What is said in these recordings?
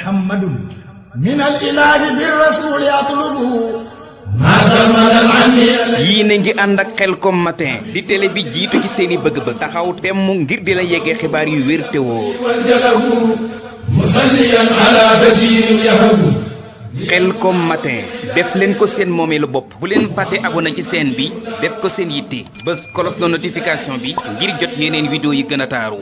محمد من الإله بالرسول يطلب yii na ngi ànd ak Khelcom matin di télé bi jiitu ci seeni bëgg-bëgg taxaw temm ngir di la yeggee xibaar yu wér te wóor Khelcom matin def leen ko seen moomeelu bopp bu leen fàtte abonné ci chaîne bi def ko seen yitte bés cloche de notification bi ngir jot yeneen vidéo yi gën a taaru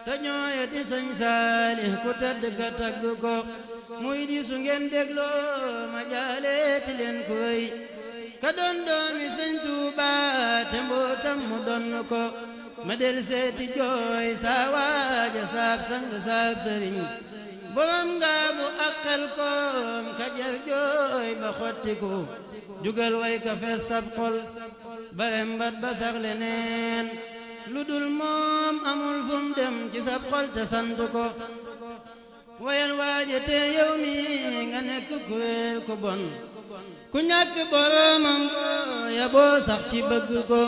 te ñooya di sëñ Saalih ku tedd ka tagg ko muy di su ngeen dégloo ma jaaleeti leen koy ka doon doomi sëñ Tuuba te mbootam mu donn ko ma del seeti jooy saa waaja saab sang saab sëriñ borom ngaabu ak Khelcom ka jar jooy ba xottiku jugal way ka fees sab xol ba embat ba sax leneen lu dul moom amul fum dem ci sab xol te sant ko wayal waaje te yow mi nga nekk ku wéer ku bon ku ñàkk boromam ko ya boo sax ci bëgg ko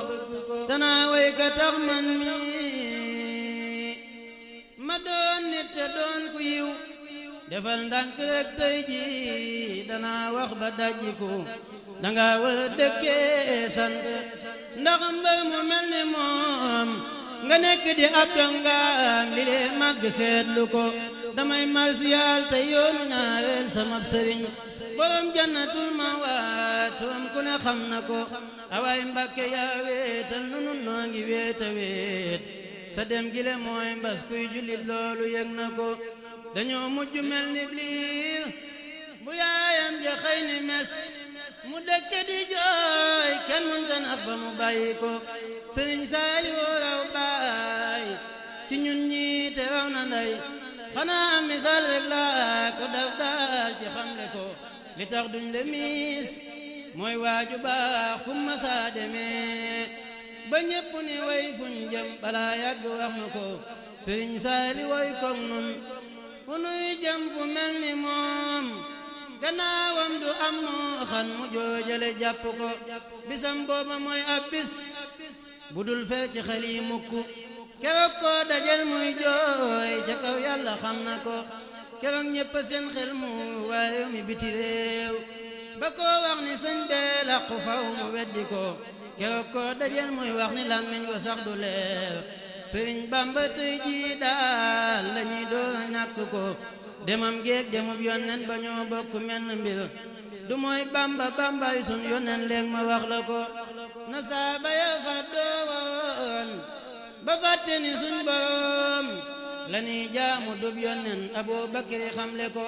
danaa way ka tax man mi ma doon nit te doon ku yiw defal ndànk rek tey ji danaa wax ba dajjiku danga war a dëkkee sant ndax mbër mu mel ni moom nga nekk di ab dongaam li lee màgg seetlu ko damay marsiyaal te yoonu ñaareel sama sëriñ borom jannatul mawaatum ku ne xam na ko awaay Mbàkke yaa wéetal nunu noo ngi wéeta wéet sa dem gi le mooy mbas kuy jullit loolu yëg na ko dañoo mujj mel ni bliir bu yaayam ja xëy ni mes mu dëkk di jooy kenn mënta nax ba mu bàyyi ko sëriñ Saaliw raw baay ci ñun ñi te raw na ndey xanaa misaal rek laa ko daf daal ci xamle ko li tax duñ le miis mooy waaju baax fu ma saa demee ba ñépp ni way fuñ jëm balaa yàgg wax na ko sëriñ Saaliw way koog nun fu nuy jëm fu mel ni moom gannaawam du am moo xan mu joojale jàpp ko bisam booba mooy ab bis bu dul fee ci xel yi mukk keroog koo dajal muy jooy ca kaw yàlla xam na ko keroog ñépp seen xel mu waaye mi biti réew ba koo wax ni sëñ bee làqu faw mu weddi ko keroog koo dajal muy wax ni làmmiñ wa sax du leer sëriñ Bamba tey jii daal lañuy doon ñàkk ko demam géeg demub yonnen ba ñoo bokk menn mbir du mooy Bamba Bambay sun yonnen léeg ma wax la ko na saaba ya fàddoo woon ba fàtte ni suñ borom la ñuy jaamu dub yonnen Abu Bakri xamle ko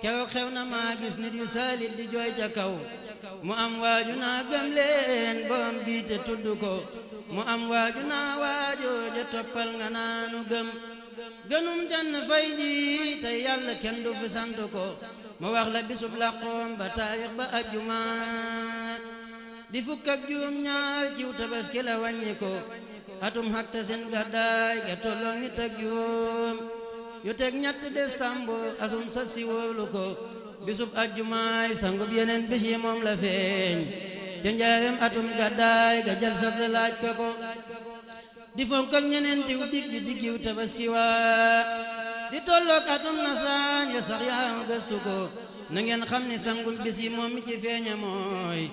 keroog xew na maa gis nit yu saalit di jooy ca kaw mu am waaju naa gëm leen borom biite tudd ko mu am waaju naa waajoo ja toppal nga naanu gëm gënum jann fay ji te yàlla kenn du fi sant ko ma wax la bisub làqoom ba taarix ba ajjuma di fukk ak juróom ñaar ciw tabaski la wàññi ko atum xakta seen gàddaay ga tolloog nit ak juróom yu teg ñett décembre asum sa si wóolu ko bisub ajjumaay sangub yeneen bis yi moom la feeñ ca njaareem atum gàddaay ga jal sat la laaj ko di fonk ak ñeneen tiw dig di diggiw tabaski waa di tolloog atum nasaan ya sax yaa gëstu ko na ngeen xam ni sangum bis yi moom mi ci feeña mooy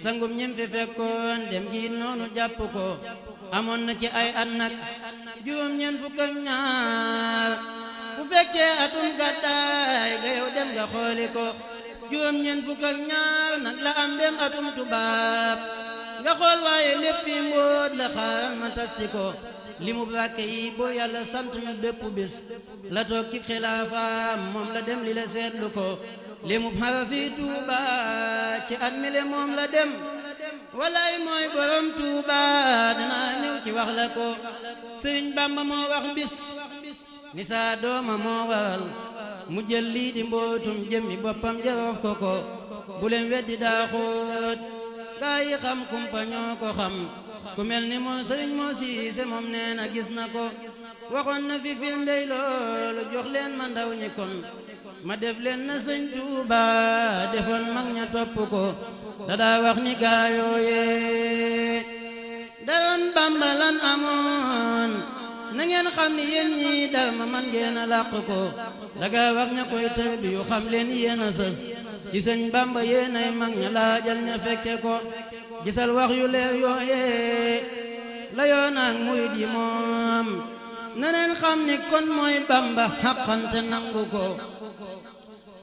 sangum ñim fi fekkoon dem gi noonu jàpp ko amoon na ci ay at nag juróom ñeent fukk ak ñaar bu fekkee atum gàddaay ga yow dem nga xooli ko juróom ñeent fukk ak ñaar nag la am dem atum tubaab nga xool waaye léppi mbóot la xaar ma tasti ko li mu bàkke yi boo yàlla sant na bépp bis la toog ci xilaafaam moom la dem li la seetlu ko li mu xarafi Tuuba ci at mi le moom la dem walaay mooy borom Tuuba danaa ñëw ci wax la ko sëriñ Bamba moo wax bis ni saa dooma moo waral mu jël lii di mbootum jëmmi boppam jaroof ko bu leen weddi daa xóot gaa yi xam kumpa ñoo ko xam ku mel ni moo sëriñ moo siise moom nee na gis na ko waxoon na fi firndey loolu jox leen ma ndaw ñi kon ma def leen na sëñ Tuuba defoon mag ña topp ko da daa wax ni gaa yooyee dayoon Bamba lan amoon na ngeen xam ni yéen ñi dal ma man ngeen a làq ko daga wax ña koy tër bi yu xam leen yéen a sës ci sëñ Bamba yéen ay mag ña laajal ña fekke ko gisal wax yu leer yooyee la yoon ak murid yi moom na leen xam ni kon mooy Bamba xaqante nangu ko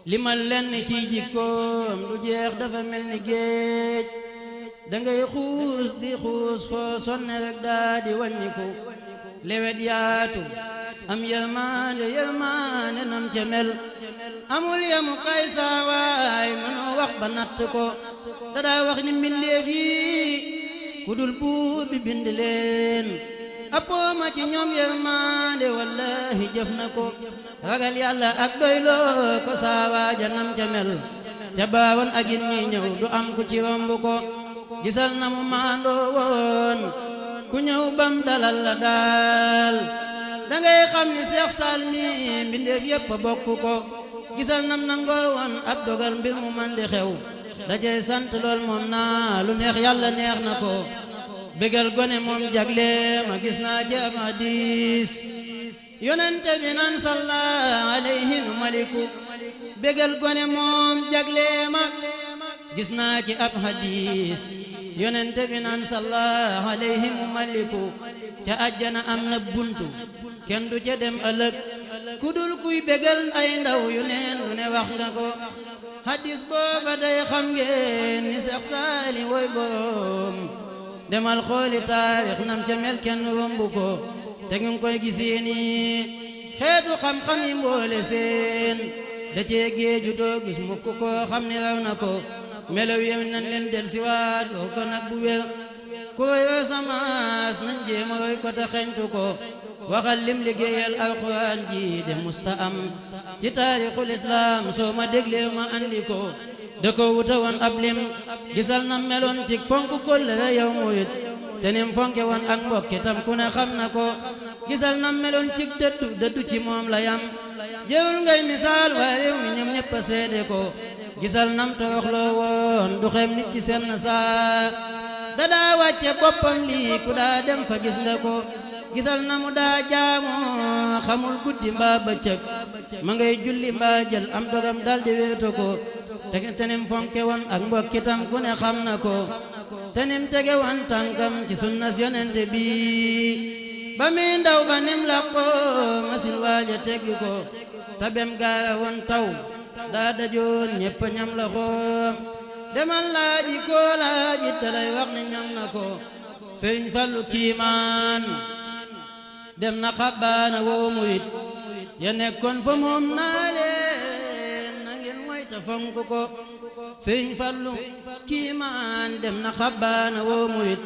limal leen ci jikkoom du jeex dafa mel ni géej dangay xuus di xuus foo sonne rek daa di wàññiku lewet yaatu am yërmande yërmande nam ca mel amul yemu kay saawaay mënoo wax ba natt ko dadaa wax ni mbindeef yi ku dul buur bi bind leen appooma ci ñoom yërmande wallahi jëf na ko ragal yàlla ak doyloo ko saawaaja nam ca mel ca baawoon ak it ñi ñëw du am ku ci romb ko gisal na mu maandoo woon ku ñëw bam dalal la daal dangay xam ni Seex Saal mi mbindeef yépp bokk ko gisal nam nangoo woon ab dogal mbir mu man di xew dajey sant lool moom naa lu neex yàlla neex na ko bégal gone moom jagle ma gis naa ci ab hadis yonente bi naan salla alayhi maliku bégal gone moom jagle ma gis naa ci ab hadis yonente bi naan salla alayhi maliku ca àjjana am na buntu kenn du ca dem ëllëg ku dul kuy bégal ay ndaw yu neen lu ne wax nga ko hadis booba day xam ngeen ni Seex Saali woy boom demal xooli taarix nam ca mel kenn rombu ko te ngi koy gisee ni xeetu xam-xam yi mboole seen da cee géeju doo gis mukk ko xam ni raw na ko melaw yem nañ leen del siwaat loo ko nag bu wér ku royoo samaas nañ jéema roy ko te xeñtu ko waxal lim liggéeyal alxuraan ji de musta am ci taarixul islaam soo ma déglee ma andi ko da ko wuta woon ab lim gisal na meloon ci fonk kóllëre yow murit te nim fonke woon ak mbokki tam ku ne xam na ko gisal na meloon ci dëddu ci moom la yam jëwul ngay misaal waa réew mi ñoom ñëpp a seede ko gisal nam tooxloo woon du xem nit ci seen saa dadaa wàcce boppam lii ku daa dem fa gis nga ko gisal na mu daa jaamoo xamul guddi mbaa bëccëg ma ngay julli mbaa jël am dogam daldi wéeto ko te nim fonke woon ak mbokkitam ku ne xam na ko te nim tege woon tànkam ci sunnas yonente bi ba mi ndaw ba nim làqoo masil waaja teggi ko tabem gaara woon taw daa dajoon ñépp ñam la xoom demal laaji koo laaji dalay wax ne ñam na ko Sëriñ Fallu kiimaan dem na xabbaana woo murit ya nekkoon fa moom naa leen na ngeen moyta fonk ko Sëriñ Fallu kiimaan dem na xabbaana woo murit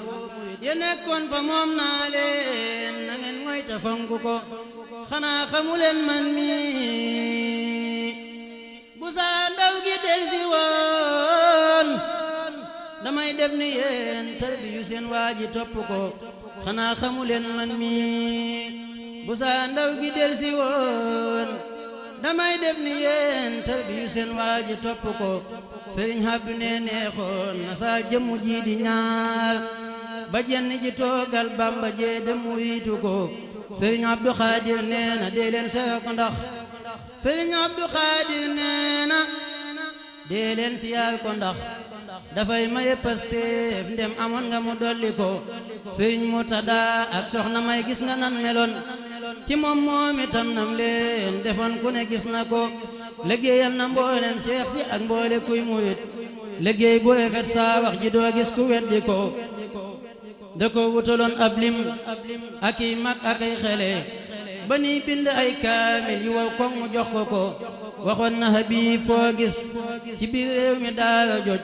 ya nekkoon fa moom naa leen na ngeen moyta fonk ko xanaa xamuleen man mi bu saa ndaw gi del si woon damay def ni yéen tarbiyu seen waaji topp ko xanaa xamuleen man mi bu saa ndaw gi del si woon damay def ni yéen tarbiyu seen waaji topp ko Sëriñ Abdu ne neexoon na saa jëmmu ji di ñaar ba jenn ji toogal Bamba jee dem wiitu ko Sëriñ Abdu Xaadir nee na dee leen seet ko ndax Sëriñ Abdu Xaadir nee na dee leen siyaar ko ndax dafay maye Pastef ndem amoon nga mu dolli ko Sëriñ Murtada ak soxna may gis nga nan meloon ci moom moom itam nam leen defoon ku ne gis na ko liggéeyal na mboolem seex si ak mboole kuy murit liggéey bu rafet saa wax ji doo gis ku weddi ko da ko wutaloon ab lim ak i mag ak ay xele ba ni bind ay kaamil yu wow koŋ mu jox ko waxoon na Habib foo gis ci biir réew mi daara joj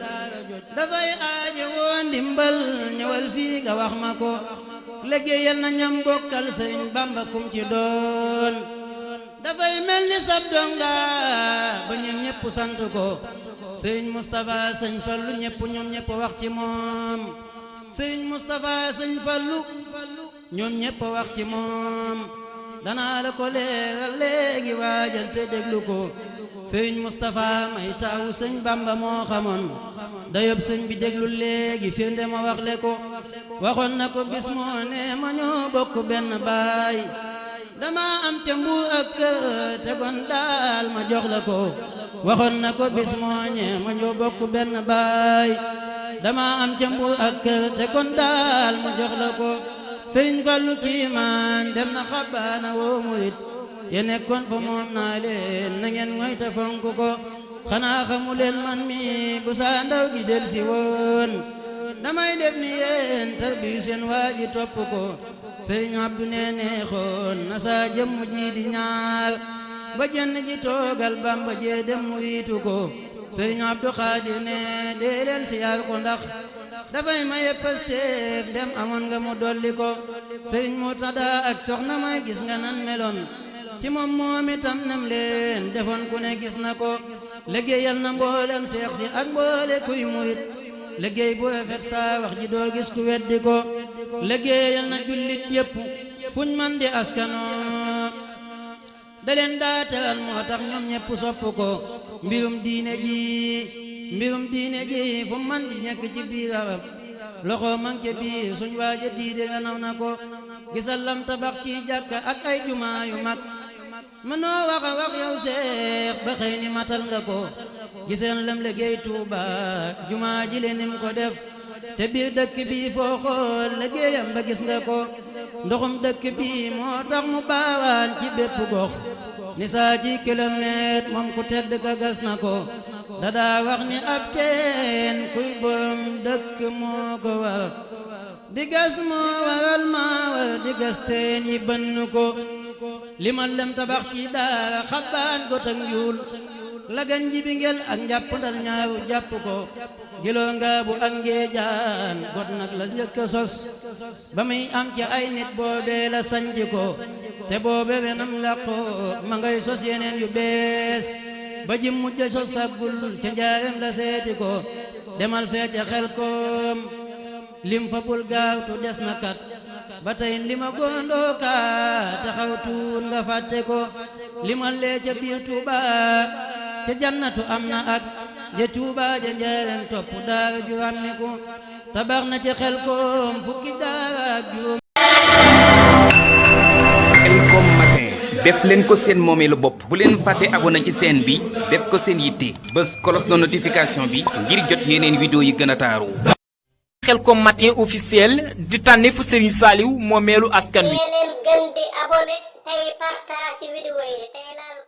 dafay aaje woon ndimbal ñëwal fii nga wax ma ko liggéeyal na ñam bokkal Sëriñ Bamba kum ci doon dafay mel ni sab donga ba ñoom ñëpp sant ko Sëriñ Moustapha Sëñ Fallu ñëpp ñoom ñëpp wax ci moom Sëriñ Moustapha Sëñ Fallu ñoom ñëpp wax ci moom danaa la ko leeral léegi waajal te déglu ko Sëriñ Moustapha may taawu Sëñ Bamba moo xamoon dayob sëñ bi déglu léegi firnde ma wax le ko waxoon na ko bis moo ne ma ñoo bokk benn baay dama am ca Mbuur ak kër te kon daal ma jox la ko waxoon na ko bis moo ne ma ñoo bokk benn baay dama am ca Mbuur ak kër te kon daal ma jox la ko sëriñ Fallu kiimaan dem na xabaana woo murit ye nekkoon fa moom naa leen na ngeen ngoy te fonk ko xanaa xamu leen man mi bu saa ndaw gi del si woon damay def ni yéen te bi seen waa ji topp ko sëriñ Abdu nee neexoon na saa jëmm ji di ñaar ba jenn ji toogal Bamba jee dem mu wiitu ko sëriñ Abdu Xaadir ne dee leen siyaar ko ndax dafay maye Pastef dem amoon nga mu dolli ko sëriñ Murtada ak soxna may gis nga nan meloon ci moom moom itam nam leen defoon ku ne gis na ko liggéeyal na mboolem seex si ak mboole kuy murit liggéey bu rafet saa wax ji doo gis ku weddi ko liggéeyal na jullit yépp fuñ man di askano da leen daa teral moo tax ñoom ñépp sopp ko mbirum diine ji fu man di ñekk ci biir arab loxo man ca biir suñ waaja diide nga naw na ko gisal lam tabax ci jàkka ak ay jumaa yu mag mënoo wax a wax yow seex ba xëy ni matal nga ko giseen lam liggéey Tuuba jumaa ji le nim ko def te biir dëkk bi foo xool liggéeyam ba gis nga ko ndoxum dëkk bi moo tax mu baawaan ci bépp gox ni saa ci kilomètre moom ku tedd ka gas na ko dadaa wax ni ab teen kuy boom dëkk moo ko wax di gas moo waral maa war di gas teen yi bënn ko limal lem tabax ci daara xabbaan got ak njuul lagan jibi ngel ak njàpp ndal ñaaw jàpp ko jëloo nga bu ak ngeejaan got nag la njëkk a sos ba muy am ci ay nit boobee la sanc ko te boobe wenam làqoo ma ngay sos yeneen yu bees ba ji mujj sos saggul ca njaareem la seeti ko demal fee ca xel koom lim fa bul gaawtu des na kat ba tey lima gondoo ka taxaw tuun nga fàtte ko limal lee ca biir Tuuba ca jannatu am na ak ja Tuuba ja njaareem topp daara ju ràmmi ko tabax na ca xel koom fukki daara ak juróom Khelcom matin def leen ko seen moomeelu bopp bu leen fàtte abonné ci chaîne bi def ko seen yitte bës cloche de notification bi ngir jot yeneen vidéo yi gën a taaru. Khelcom matin officiel di tànneefu Serigne Saliou moomeelu askan wi. leen gën di abonné tey partage vidéo yi tey laal